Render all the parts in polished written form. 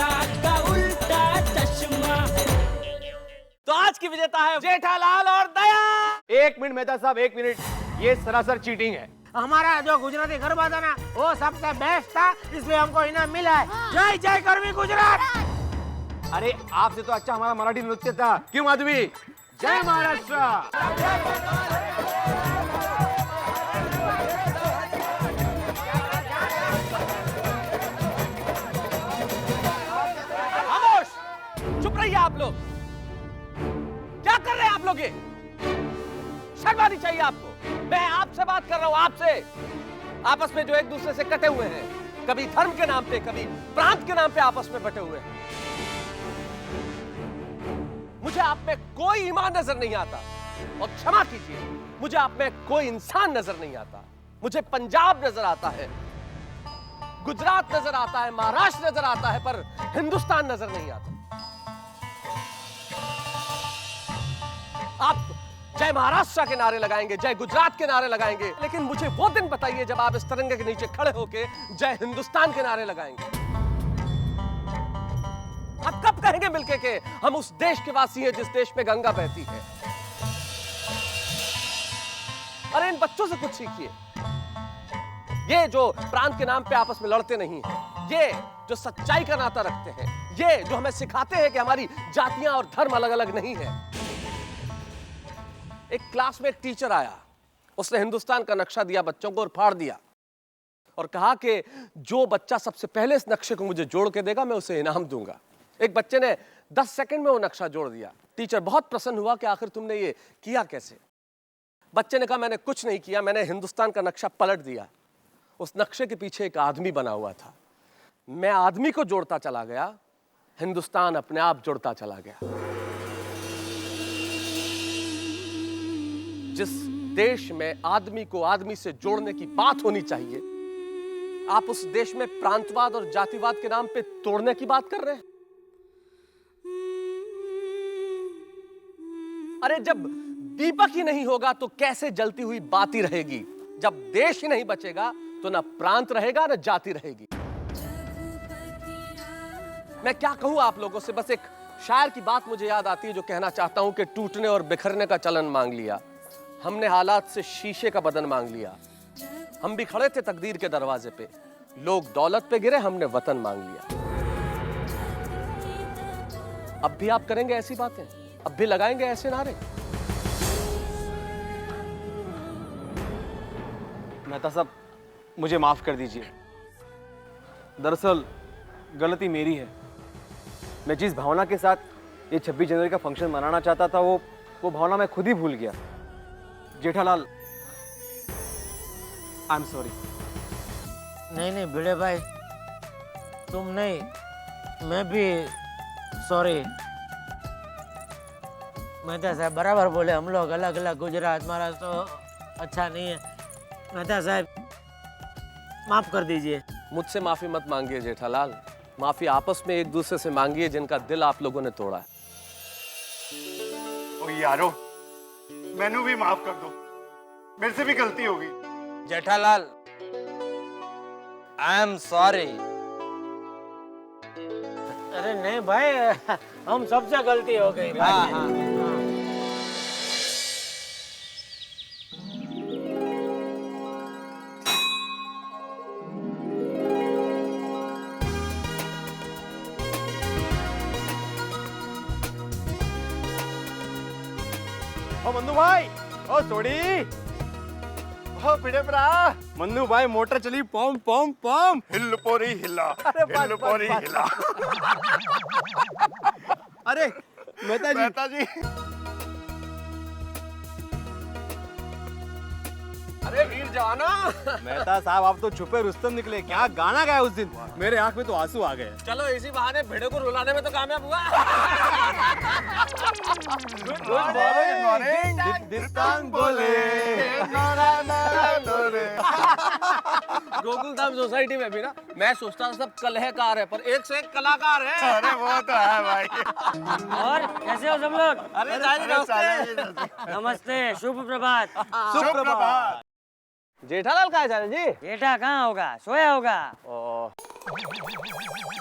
उल्टा का उल्टा चश्मा। तो आज की विजेता है जेठालाल और दया। 1 मिनट मेहता साहब, 1 मिनट, ये सरासर चीटिंग है। हमारा जो गुजराती गरबा था ना वो सबसे बेस्ट था, इसलिए हमको इनाम मिला है। जय जय गरबी गुजरात। अरे आपसे तो अच्छा हमारा मराठी नृत्य था, क्यों माधवी? जय महाराष्ट्र। खामोश, चुप रहिए आप लोग। क्या कर रहे हैं आप लोग? ये शर्म आनी चाहिए आपको। मैं आपसे बात कर रहा हूं, आपसे। आपस में जो एक दूसरे से कटे हुए हैं, कभी धर्म के नाम पे, कभी प्रांत के नाम पे आपस में बटे हुए हैं। मुझे आप में कोई ईमान नजर नहीं आता, और क्षमा कीजिए, मुझे आप में कोई इंसान नजर नहीं आता। मुझे पंजाब नजर आता है, गुजरात नजर आता है, महाराष्ट्र नजर आता है, पर हिंदुस्तान नजर नहीं आता। आप जय महाराष्ट्र के नारे लगाएंगे, जय गुजरात के नारे लगाएंगे, लेकिन मुझे वो दिन बताइए जब आप इस तिरंगे के नीचे खड़े होकर जय हिंदुस्तान के नारे लगाएंगे। आप कब कहेंगे मिलके के हम उस देश के वासी हैं जिस देश में गंगा बहती है? अरे इन बच्चों से कुछ सीखिए। ये जो प्रांत के नाम पे आपस में लड़ते नहीं हैं, ये जो सच्चाई का नाता रखते हैं, ये जो हमें सिखाते हैं कि हमारी जातियां और धर्म अलग अलग नहीं है। एक क्लास में एक टीचर आया, उसने हिंदुस्तान का नक्शा दिया बच्चों को और फाड़ दिया, और कहा कि जो बच्चा सबसे पहले इस नक्शे को मुझे जोड़ के देगा मैं उसे इनाम दूंगा। एक बच्चे ने 10 सेकंड में वो नक्शा जोड़ दिया। टीचर बहुत प्रसन्न हुआ कि आखिर तुमने ये किया कैसे? बच्चे ने कहा मैंने कुछ नहीं किया, मैंने हिंदुस्तान का नक्शा पलट दिया। उस नक्शे के पीछे एक आदमी बना हुआ था, मैं आदमी को जोड़ता चला गया, हिंदुस्तान अपने आप जुड़ता चला गया। जिस देश में आदमी को आदमी से जोड़ने की बात होनी चाहिए, आप उस देश में प्रांतवाद और जातिवाद के नाम पे तोड़ने की बात कर रहे हैं। अरे जब दीपक ही नहीं होगा तो कैसे जलती हुई बाती रहेगी? जब देश ही नहीं बचेगा तो ना प्रांत रहेगा ना जाति रहेगी। मैं क्या कहूं आप लोगों से, बस एक शायर की बात मुझे याद आती है जो कहना चाहता हूं कि टूटने और बिखरने का चलन मांग लिया, हमने हालात से शीशे का बदन मांग लिया। हम भी खड़े थे तकदीर के दरवाजे पे, लोग दौलत पे गिरे, हमने वतन मांग लिया। अब भी आप करेंगे ऐसी बातें? अब भी लगाएंगे ऐसे नारे? मेहता साहब, मुझे माफ कर दीजिए। दरअसल गलती मेरी है। मैं जिस भावना के साथ ये 26 जनवरी का फंक्शन मनाना चाहता था वो भावना मैं खुद ही भूल गया। Jethalal, I am sorry. नहीं भिड़े भाई, तुम नहीं, मैं भी सॉरी। मेहता साहब बराबर बोले, हम लोग अलग अलग गुजरात महाराष्ट्र तो अच्छा नहीं है। मेहता साहब माफ कर दीजिए। मुझसे माफी मत मांगिए जेठालाल, माफी आपस में एक दूसरे से मांगिए जिनका दिल आप लोगों ने तोड़ा है। ओ यारो, मैनू भी माफ कर दो, मेरे से भी गलती होगी। Jethalal, I am sorry. अरे नहीं भाई, हम सबसे गलती हो गई। हाँ। ओ मन्नू भाई, ओ सोड़ी, ओ भिड़े भरा, मन्नू भाई मोटर चली, पम पम पम। हिल पोरी हिला, हिल पोरी हिला। अरे मेहता जी, अरे वीर जवाना, मेहता साहब आप तो छुपे रुस्तम निकले। क्या गाना गाया उस दिन, मेरे आंख में तो आंसू आ गए। चलो इसी बहाने भिड़े को रुलाने में तो कामयाब हुआ। हिंदुस्तान बोले। गोकुलधाम सोसाइटी में भी ना मैं सोचता था सब कलहकार है, पर एक से एक कलाकार है। अरे वो तो है भाई। और कैसे हो सब लोग? अरे नमस्ते। नमस्ते, शुभ प्रभात। शुभ प्रभात। जेठालाल कहाँ जा रहे जी? बेटा कहाँ होगा, सोया होगा।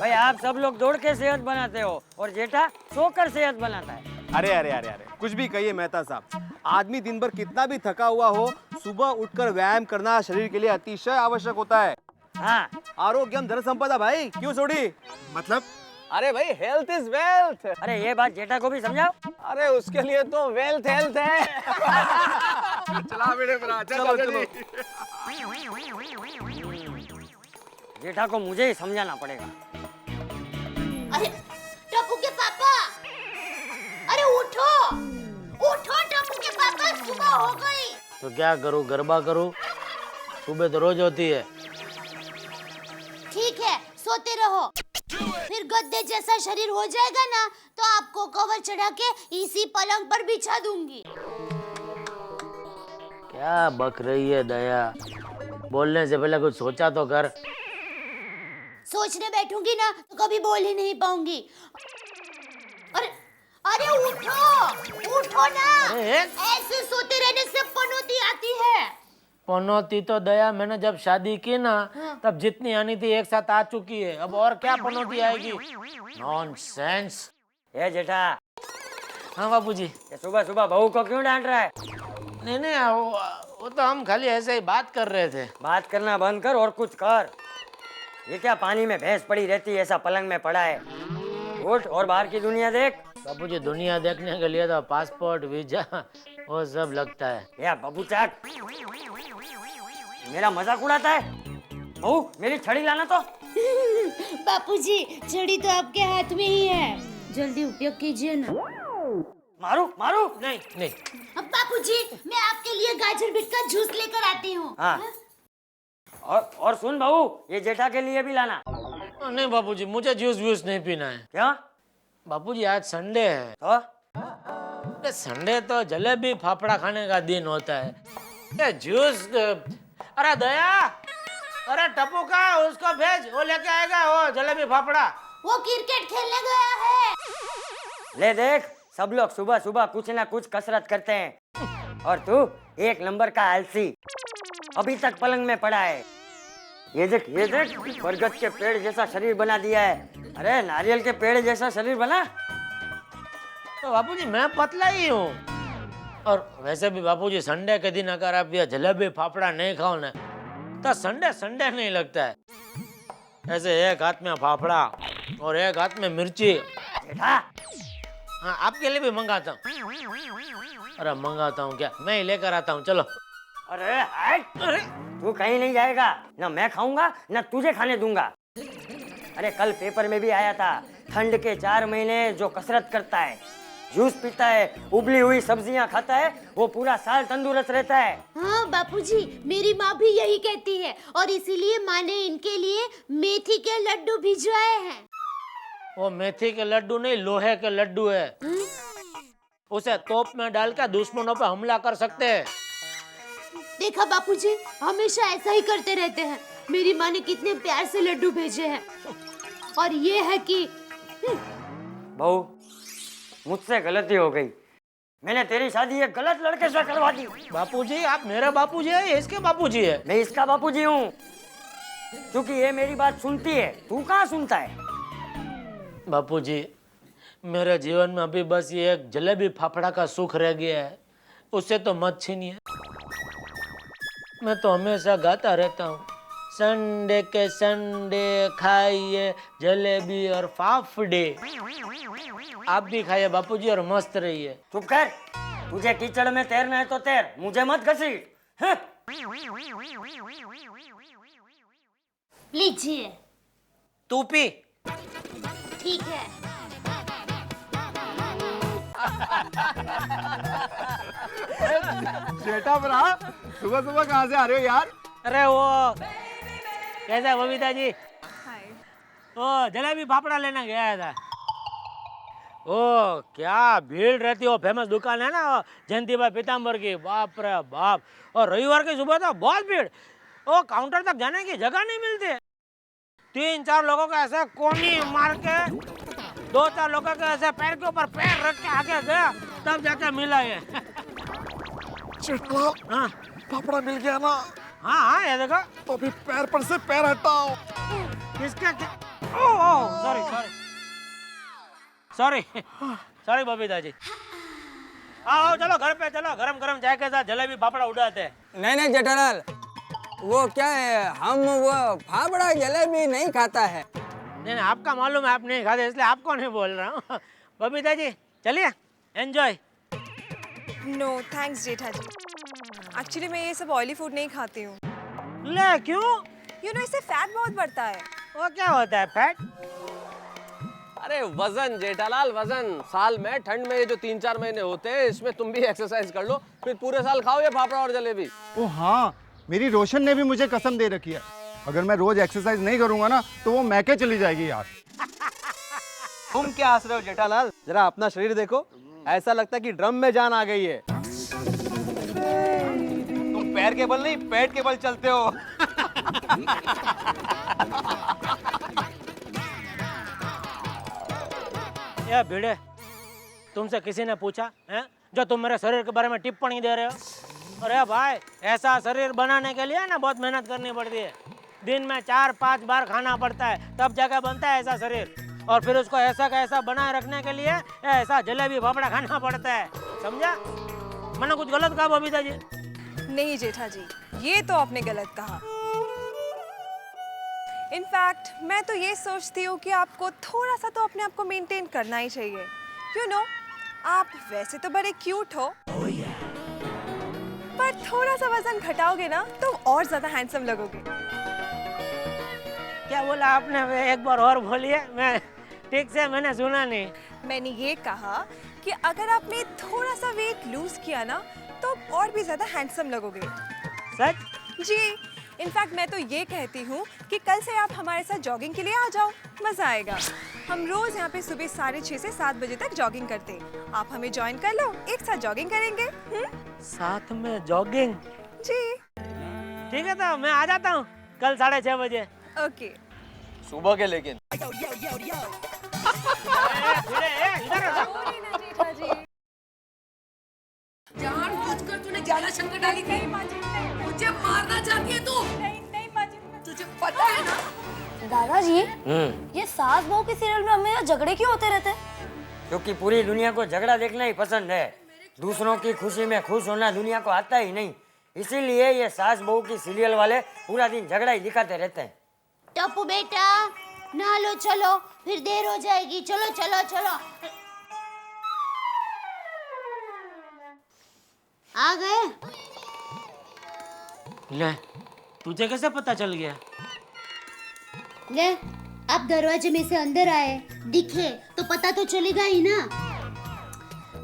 भाई आप सब लोग दौड़ के सेहत बनाते हो और जेठा सोकर सेहत बनाता है। अरे अरे अरे अरे कुछ भी कहिए मेहता साहब, आदमी दिन भर कितना भी थका हुआ हो, सुबह उठकर व्यायाम करना शरीर के लिए अतिशय आवश्यक होता है। हाँ, आरोग्यम धन संपदा भाई, क्यों छोड़ी? मतलब अरे भाई हेल्थ इज वेल्थ। अरे ये बात जेठा को भी समझाओ। अरे उसके लिए तो वेल्थ हेल्थ है। चला मेरे भरा, चलो, चलो। जेठा को मुझे ही समझाना पड़ेगा। अरे टप्पू के पापा, अरे उठो उठो टप्पू के पापा, सुबह हो गई। तो क्या करूँ, गरबा करूँ? सुबह तो रोज होती है। ठीक है, सोते रहो, फिर गद्दे जैसा शरीर हो जाएगा ना तो आपको कवर चढ़ा के इसी पलंग पर बिछा दूंगी। क्या बक रही है दया? बोलने से पहले कुछ सोचा तो कर। सोचने बैठूंगी ना तो कभी बोल ही नहीं पाऊंगी। अरे अरे उठो उठो ना, ऐसे सोते रहने से पनौती आती है। पनौती तो दया मैंने जब शादी की ना तब जितनी आनी थी एक साथ आ चुकी है, अब और क्या पनौती आएगी? नॉनसेंस। ये जेठा, हाँ बापूजी। ये सुबह सुबह बहू को क्यों डांट रहा है? नहीं नहीं, वो तो हम खाली ऐसे ही बात कर रहे थे। बात करना बंद कर और कुछ कर। ये क्या पानी में भैंस पड़ी रहती है, ऐसा पलंग में पड़ा है? उठ और बाहर की दुनिया देख। बापूजी दुनिया देखने के लिए तो पासपोर्ट वीजा वो सब लगता है। या बाबू चाक, मेरा मजाक उड़ाता है? बहू मेरी छड़ी लाना तो। बापूजी छड़ी तो आपके हाथ में ही है, जल्दी उपयोग कीजिए ना। मारू मारू? नहीं नहीं। अब बापूजी मैं आपके लिए गाजर बीट का जूस लेकर आती हूँ। हाँ। और सुन बहू, ये जेठा के लिए भी लाना। नहीं बापूजी, मुझे जूस वूस नहीं पीना है। क्या बापूजी आज संडे है। तो संडे तो जलेबी फाफड़ा खाने का दिन होता है। ये जूस, अरे दया, अरे टप्पू का उसको भेज, वो लेके आएगा वो जलेबी फाफड़ा। वो क्रिकेट खेलने गया है। ले देख, सब लोग सुबह सुबह कुछ ना कुछ कसरत करते हैं और तू एक नंबर का आलसी, अभी तक पलंग में पड़ा है। ये देख बरगद के पेड़ जैसा शरीर बना दिया है। अरे नारियल के पेड़ जैसा शरीर बना। तो बापूजी मैं पतला ही हूँ। और वैसे भी बापूजी संडे के दिन अगर आप ये जलेबी फाफड़ा नहीं खाओ ना तो संडे संडे नहीं लगता है। ऐसे एक हाथ में फाफड़ा और एक हाथ में मिर्ची। जेठा, हाँ आपके लिए भी मंगाता हूँ। अरे मंगाता हूँ क्या, मैं ही लेकर आता हूँ, चलो। अरे हट, अरे तू कहीं नहीं जाएगा, ना मैं खाऊंगा ना तुझे खाने दूंगा। अरे कल पेपर में भी आया था, ठंड के 4 महीने जो कसरत करता है, जूस पीता है, उबली हुई सब्जियां खाता है, वो पूरा साल तंदुरुस्त रहता है। हाँ बापूजी, मेरी माँ भी यही कहती है और इसीलिए माँ ने इनके लिए मेथी के लड्डू भिजवाए हैं। वो मेथी के लड्डू नहीं, लोहे के लड्डू है। उसे तोप में डालकर दुश्मनों पर हमला कर सकते हैं। देखा बापूजी, हमेशा ऐसा ही करते रहते हैं। मेरी माँ ने कितने प्यार से लड्डू भेजे हैं और ये है कि बहू, मुझसे गलती हो गई, मैंने तेरी शादी एक गलत लड़के से करवा दी। बापूजी आप मेरे बापूजी है, ये इसके बापूजी है। मैं इसका बापूजी हूँ, क्योंकि ये मेरी बात सुनती है, तू कहाँ सुनता है? बापूजी मेरे जीवन में अभी बस ये एक जलेबी फाफड़ा का सुख रह गया है, उससे तो मत छीनिए। मैं तो हमेशा गाता रहता हूँ, संडे के संडे खाइए जलेबी और फाफड़े। आप भी खाइए बापूजी और मस्त रहिए। चुप कर, तुझे कीचड़ में तैरना है तो तैर, मुझे मत घसीट। हाँ? लीजिए। तू पी। ठीक है। जेठा भरा, सुबह सुबह कहाँ से आ रहे हो यार? अरे वो कैसा है बबीता जी? ओ जलेबी फाफड़ा लेना गया था। ओ क्या भीड़ रहती है, वो फेमस दुकान है ना वो जयंती भाई पीताम्बर की, बाप रे बाप। और रविवार की सुबह तो बहुत भीड़, वो काउंटर तक जाने की जगह नहीं मिलती। 3-4 लोगों को ऐसे कोनी मार के, 2-4 लोगों के ऐसे पैर के ऊपर पैर रख के आगे गया, तब जाके मिला ये। हाँ फाफड़ा मिल गया ना, हाँ हाँ, ये देखो। तो अभी पैर पर से पैर हटाओ। किसका? ओ सॉरी सॉरी बबीता जी। आओ चलो घर पे चलो, गरम गरम चाय के साथ जलेबी फाफड़ा उड़ाते हैं। नहीं नहीं जेठालाल, वो क्या है, हम वो फाफड़ा जलेबी नहीं खाता है। नहीं नहीं, आपका मालूम है आप नहीं खाते, इसलिए आपको नहीं बोल रहा हूँ। बबीता जी चलिए, एंजॉय। नो थैंक्स जेठा जी, एक्चुअली मैं ये सब ऑयली फूड नहीं खाती हूँ। ले क्यों? यू नो इससे फैट बहुत बढ़ता है। वो क्या होता है फैट? अरे वजन जेठालाल, वजन। साल में ठंड में ये जो 3-4 महीने होते हैं, इसमें तुम भी एक्सरसाइज कर लो, फिर पूरे साल खाओ ये फाफड़ा और जलेबी। ओ हाँ, मेरी रोशन ने भी मुझे कसम दे रखी है, अगर मैं रोज एक्सरसाइज नहीं करूंगा ना तो वो मैके चली जाएगी यार। तुम क्या हंस रहे हो जेठालाल? जरा अपना शरीर देखो, ऐसा लगता है कि ड्रम में जान आ गई है। तुम पैर के बल नहीं, पेट के बल चलते हो। ये भिड़े, तुमसे किसी ने पूछा है जो तुम मेरे शरीर के बारे में टिप्पणी दे रहे हो? अरे भाई, ऐसा शरीर बनाने के लिए ना बहुत मेहनत करनी पड़ती है। दिन में 4-5 बार खाना पड़ता है, तब जाकर बनता है ऐसा शरीर। और फिर उसको ऐसा का ऐसा बनाए रखने के लिए ऐसा जलेबी फाफड़ा खाना पड़ता है, समझा? मैंने कुछ गलत कहा बबीता जी? नहीं जेठा जी, ये तो आपने गलत कहा। इनफैक्ट मैं तो ये सोचती हूँ कि आपको थोड़ा सा तो अपने आप को मेंटेन करना ही चाहिए। यू नो, आप वैसे तो बड़े क्यूट हो, पर थोड़ा सा वजन घटाओगे ना तो और ज्यादा हैंडसम लगोगे। क्या बोला आपने? एक बार और बोलिए, मैं ठीक से मैंने सुना नहीं। मैंने ये कहा कि अगर आपने थोड़ा सा वेट लूज किया ना तो और भी ज्यादा हैंडसम लगोगे। सच? जी, इनफैक्ट मैं तो ये कहती हूँ कि कल से आप हमारे साथ जॉगिंग के लिए आ जाओ, मजा आएगा। हम रोज यहाँ पे सुबह 6:30 से 7 बजे तक जॉगिंग करते हैं। आप हमें ज्वाइन कर लो, एक साथ जॉगिंग करेंगे। साथ में जॉगिंग? जी ठीक है, तो मैं आ जाता हूँ कल 6:30 बजे। ओके। सुबह के लेकिन जानबूझकर तूने ज्यादा शंकर डाली थी, मुझे मारना चाहती है तू। तुझे पता है ना? दादाजी, ये सास बहू के सीरियल में हमें झगड़े क्यों होते रहते हैं? क्योंकि पूरी दुनिया को झगड़ा देखना ही पसंद है। दूसरों की खुशी में खुश होना दुनिया को आता ही नहीं, इसीलिए ये सास बहू की सीरियल वाले पूरा दिन झगड़ा ही दिखाते रहते हैं। टप्पू बेटा, नहा लो, चलो, फिर देर हो जाएगी। चलो चलो चलो। आ गए? ले, तुझे कैसे पता चल गया? ले, आप दरवाजे में से अंदर आए, दिखे तो पता तो चलेगा ही ना।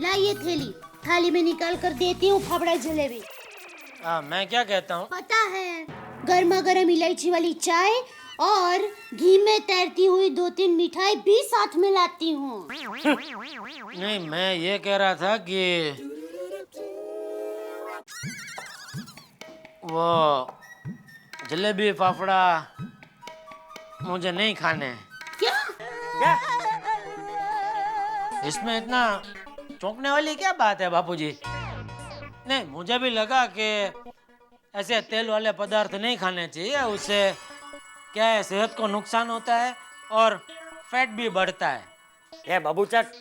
लाइए थैली, थाली में निकाल कर देती हूँ फाफड़ा जलेबी। मैं क्या कहता हूँ? पता है, गर्मा गर्म इलायची वाली चाय और घी में तैरती हुई 2-3 मिठाई भी साथ में लाती हूँ। नहीं, मैं ये कह रहा था कि वो जलेबी फाफड़ा मुझे नहीं खाने हैं। क्या? इसमें इतना चौंकने वाली क्या बात है बापूजी? नहीं, मुझे भी लगा कि ऐसे तेल वाले पदार्थ नहीं खाने चाहिए, उससे क्या है, सेहत को नुकसान होता है और फैट भी बढ़ता है। ये बाबूचक,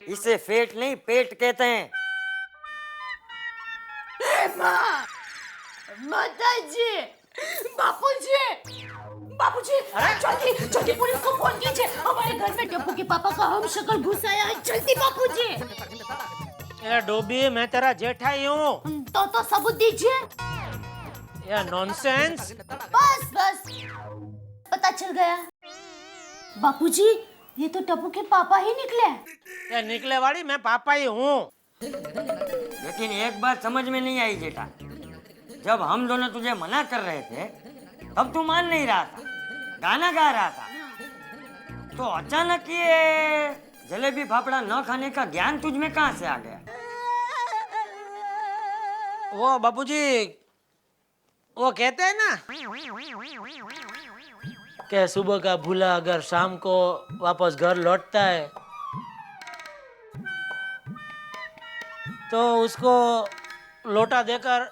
इसे फेट नहीं पेट कहते हैं। माताजी, बापूजी, बापूजी, जल्दी जल्दी पुलिस को फोन कीजिए। हमारे घर में टप्पू के पापा का हम शक्ल घुस आया है। जल्दी बापूजी। ये डोबी, मैं तेरा जेठा ही हूँ। तो सबूत दीजिए। ये नॉनसेंस। बस बस, पता चल गया। बापूजी, ये तो टप्पू के पापा ही निकले। ये निकले वाली मैं पापा ही हूँ। लेकिन एक बात समझ में नहीं आई जेठा, जब हम दोनों तुझे मना कर रहे थे तब तू मान नहीं रहा था, गाना गा रहा था, तो अचानक ये जलेबी फाफड़ा न खाने का ज्ञान तुझ में कहाँ से आ गया? वो बापूजी, वो कहते हैं ना कि सुबह का भूला अगर शाम को वापस घर लौटता है तो उसको लौटा देकर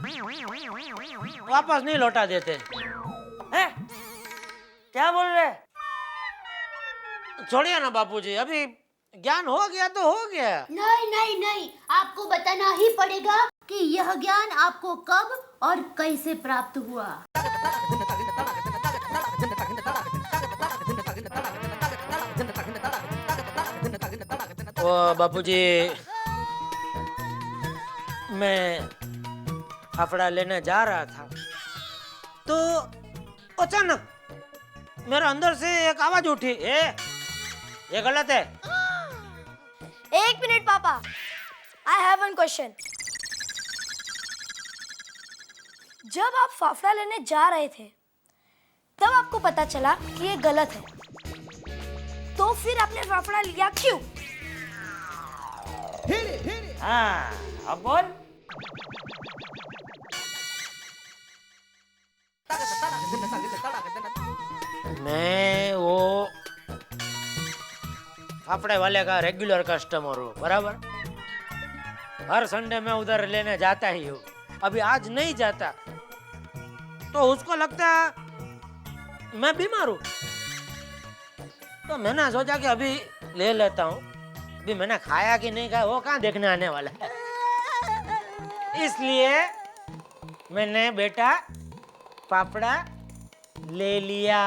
वापस नहीं लौटा देते। हैं? क्या बोल रहे? छोड़िए ना बापूजी, अभी ज्ञान हो गया तो हो गया। नहीं नहीं नहीं, आपको बताना ही पड़ेगा कि यह ज्ञान आपको कब और कैसे प्राप्त हुआ। ओ बापूजी, मैं फाफड़ा लेने जा रहा था तो अचानक मेरे अंदर से एक आवाज उठी, ये गलत है। एक मिनट पापा, आई हैव वन क्वेश्चन। जब आप फाफड़ा लेने जा रहे थे तब आपको पता चला कि ये गलत है, तो फिर आपने फाफड़ा लिया क्यों? हाँ, अब बोल। मैं वो फाफड़े वाले का रेगुलर कस्टमर हूँ, बराबर। हर संडे मैं उधर लेने जाता ही हूँ। अभी आज नहीं जाता तो उसको लगता मैं बीमार हूँ, तो मैंने सोचा कि अभी ले लेता हूँ। अभी मैंने खाया कि नहीं खाया वो कहाँ देखने आने वाला है, इसलिए मैंने बेटा फाफड़ा ले लिया।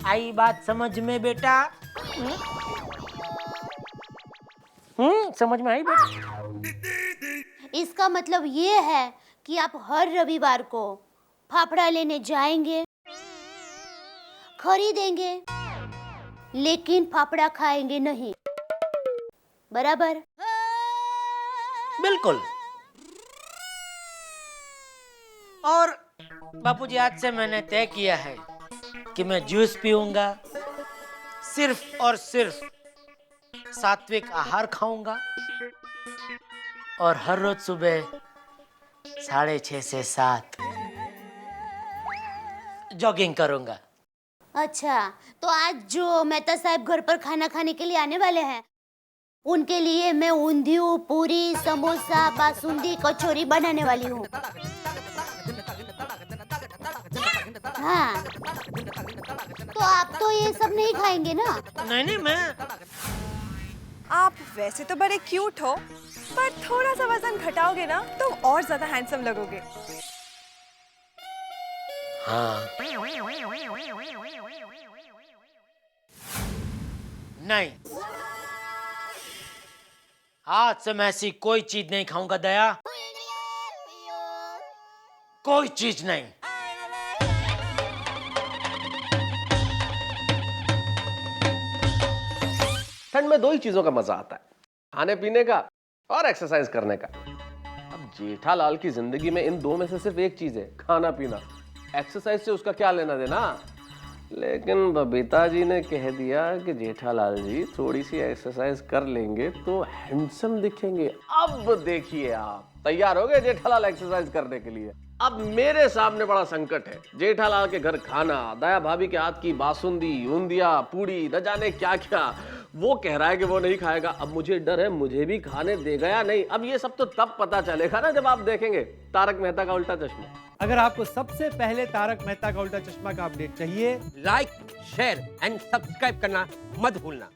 आई बात समझ में बेटा? समझ में आई बेटा? इसका मतलब ये है कि आप हर रविवार को फाफड़ा लेने जाएंगे, खरीदेंगे, लेकिन फाफड़ा खाएंगे नहीं, बराबर? बिल्कुल। और बापूजी, आज से मैंने तय किया है कि मैं जूस पीऊंगा, सिर्फ और सिर्फ सात्विक आहार खाऊंगा और हर रोज सुबह 6:30 से 7 जॉगिंग करूंगा। अच्छा, तो आज जो मेहता साहब घर पर खाना खाने के लिए आने वाले हैं, उनके लिए मैं ऊंधियू, पूरी, समोसा, बासुंदी, कचौरी बनाने वाली हूँ। हाँ, तो आप तो ये सब नहीं खाएंगे ना? नहीं नहीं, मैं आप वैसे तो बड़े क्यूट हो, पर थोड़ा सा वजन घटाओगे ना तो और ज्यादा हैंडसम लगोगे। हाँ। नहीं, आज से मैं ऐसी कोई चीज नहीं खाऊंगा दया, कोई चीज नहीं। ठंड में दो ही चीजों का मजा आता है, खाने पीने का और एक्सरसाइज करने का। अब जेठालाल की जिंदगी में इन दो में से सिर्फ एक चीज है, खाना पीना। एक्सरसाइज से उसका क्या लेना देना? लेकिन बबीता जी ने कह दिया कि जेठालाल जी थोड़ी सी एक्सरसाइज कर लेंगे तो हैंडसम दिखेंगे। अब देखिए, आप तैयार हो गए जेठालाल एक्सरसाइज करने के लिए? अब मेरे सामने बड़ा संकट है। जेठालाल के घर खाना, दया भाभी के हाथ की बासुंदी, ऊंधिया, पूड़ी, न जाने क्या क्या, वो कह रहा है कि वो नहीं खाएगा। अब मुझे डर है मुझे भी खाने देगा या नहीं। अब ये सब तो तब पता चलेगा ना जब आप देखेंगे तारक मेहता का उल्टा चश्मा। अगर आपको सबसे पहले तारक मेहता का उल्टा चश्मा का अपडेट चाहिए, लाइक, शेयर एंड सब्सक्राइब करना मत भूलना।